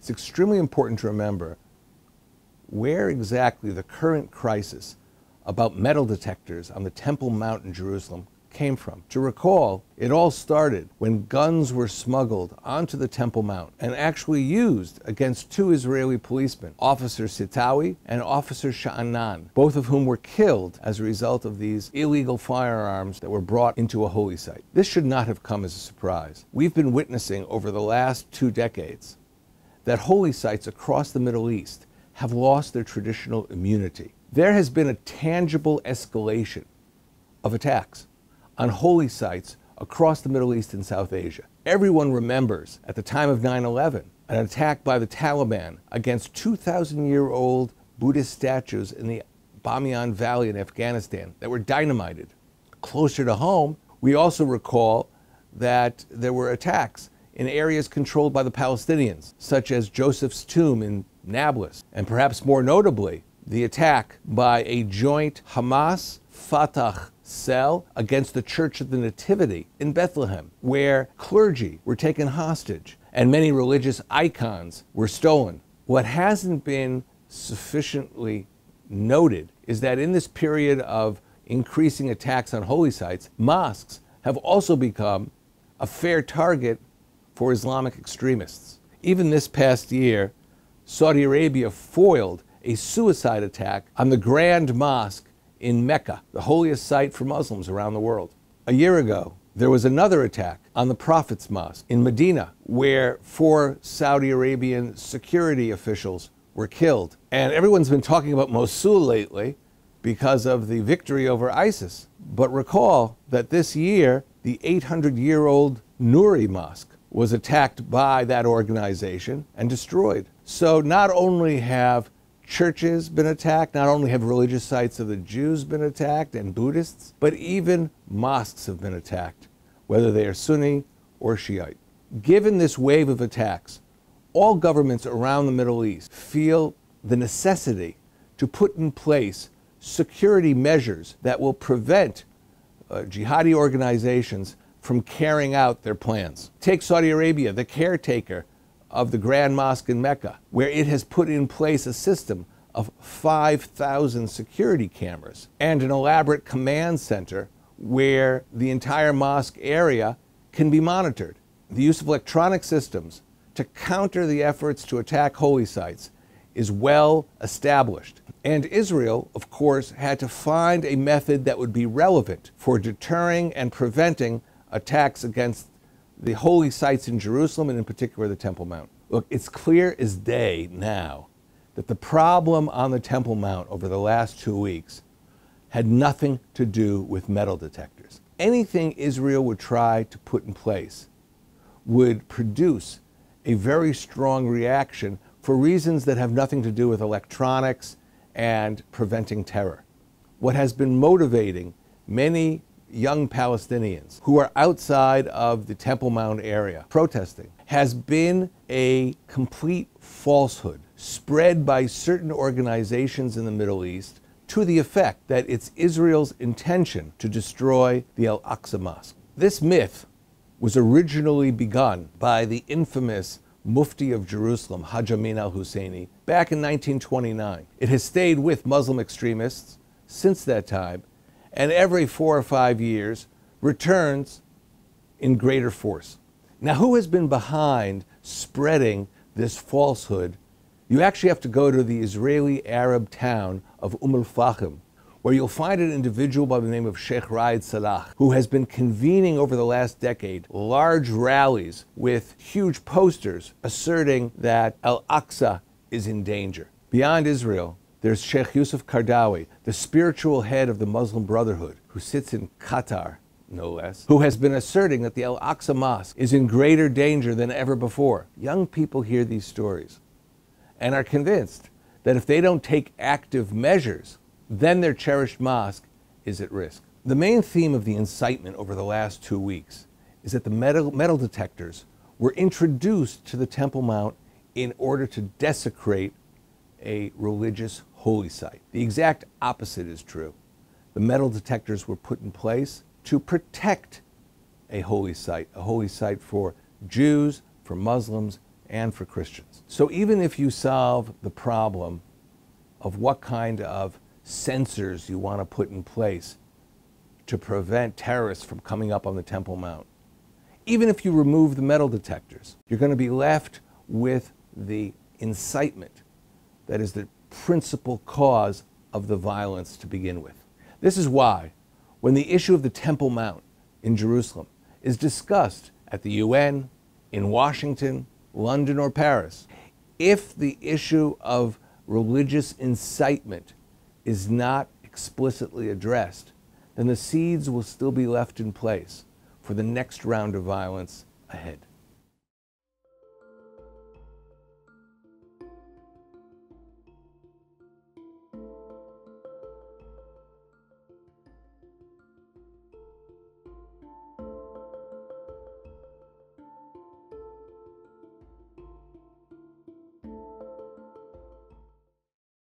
it's extremely important to remember where exactly the current crisis about metal detectors on the Temple Mount in Jerusalem came from. To recall, it all started when guns were smuggled onto the Temple Mount and actually used against two Israeli policemen, Officer Sitawe and Officer Shnaan, both of whom were killed as a result of these illegal firearms that were brought into a holy site. This should not have come as a surprise. We've been witnessing over the last 2 decades that holy sites across the Middle East have lost their traditional immunity. There has been a tangible escalation of attacks on holy sites across the Middle East and South Asia. Everyone remembers at the time of 9/11, an attack by the Taliban against 2,000-year-old Buddhist statues in the Bamiyan Valley in Afghanistan that were dynamited. Closer to home, we also recall that there were attacks in areas controlled by the Palestinians, such as Joseph's tomb in Nablus, and perhaps more notably, the attack by a joint Hamas-Fatah cell against the Church of the Nativity in Bethlehem, where clergy were taken hostage and many religious icons were stolen. What hasn't been sufficiently noted is that in this period of increasing attacks on holy sites, mosques have also become a fair target for Islamic extremists. Even this past year, Saudi Arabia foiled a suicide attack on the Grand Mosque in Mecca, the holiest site for Muslims around the world. A year ago, there was another attack on the Prophet's Mosque in Medina, where 4 Saudi Arabian security officials were killed. And everyone's been talking about Mosul lately because of the victory over ISIS. But recall that this year, the 800-year-old Nuri Mosque was attacked by that organization and destroyed. So not only have churches been attacked, not only have religious sites of the Jews been attacked and Buddhists, but even mosques have been attacked, whether they are Sunni or Shiite. Given this wave of attacks, all governments around the Middle East feel the necessity to put in place security measures that will prevent jihadi organizations from carrying out their plans. Take Saudi Arabia, the caretaker of the Grand Mosque in Mecca, where it has put in place a system of 5,000 security cameras and an elaborate command center where the entire mosque area can be monitored. The use of electronic systems to counter the efforts to attack holy sites is well established. And Israel, of course, had to find a method that would be relevant for deterring and preventing attacks against the holy sites in Jerusalem, and in particular the Temple Mount. Look, it's clear as day now that the problem on the Temple Mount over the last 2 weeks had nothing to do with metal detectors. Anything Israel would try to put in place would produce a very strong reaction for reasons that have nothing to do with electronics and preventing terror. What has been motivating many young Palestinians who are outside of the Temple Mount area protesting has been a complete falsehood spread by certain organizations in the Middle East to the effect that it's Israel's intention to destroy the Al-Aqsa mosque. This myth was originally begun by the infamous Mufti of Jerusalem, Hajj Amin al-Husseini, back in 1929. It has stayed with Muslim extremists since that time, and every 4 or 5 years returns in greater force. Now, who has been behind spreading this falsehood? You actually have to go to the Israeli Arab town of al-Fahim, where you'll find an individual by the name of Sheikh Raed Salah, who has been convening over the last decade large rallies with huge posters asserting that Al-Aqsa is in danger. Beyond Israel, there's Sheikh Yusuf Qaradawi, the spiritual head of the Muslim Brotherhood, who sits in Qatar, no less, who has been asserting that the Al-Aqsa mosque is in greater danger than ever before. Young people hear these stories and are convinced that if they don't take active measures, then their cherished mosque is at risk. The main theme of the incitement over the last 2 weeks is that the metal detectors were introduced to the Temple Mount in order to desecrate a religious holy site. The exact opposite is true. The metal detectors were put in place to protect a holy site for Jews, for Muslims, and for Christians. So even if you solve the problem of what kind of sensors you want to put in place to prevent terrorists from coming up on the Temple Mount, even if you remove the metal detectors, you're going to be left with the incitement that is the principal cause of the violence to begin with. This is why, when the issue of the Temple Mount in Jerusalem is discussed at the UN, in Washington, London, or Paris, if the issue of religious incitement is not explicitly addressed, then the seeds will still be left in place for the next round of violence ahead.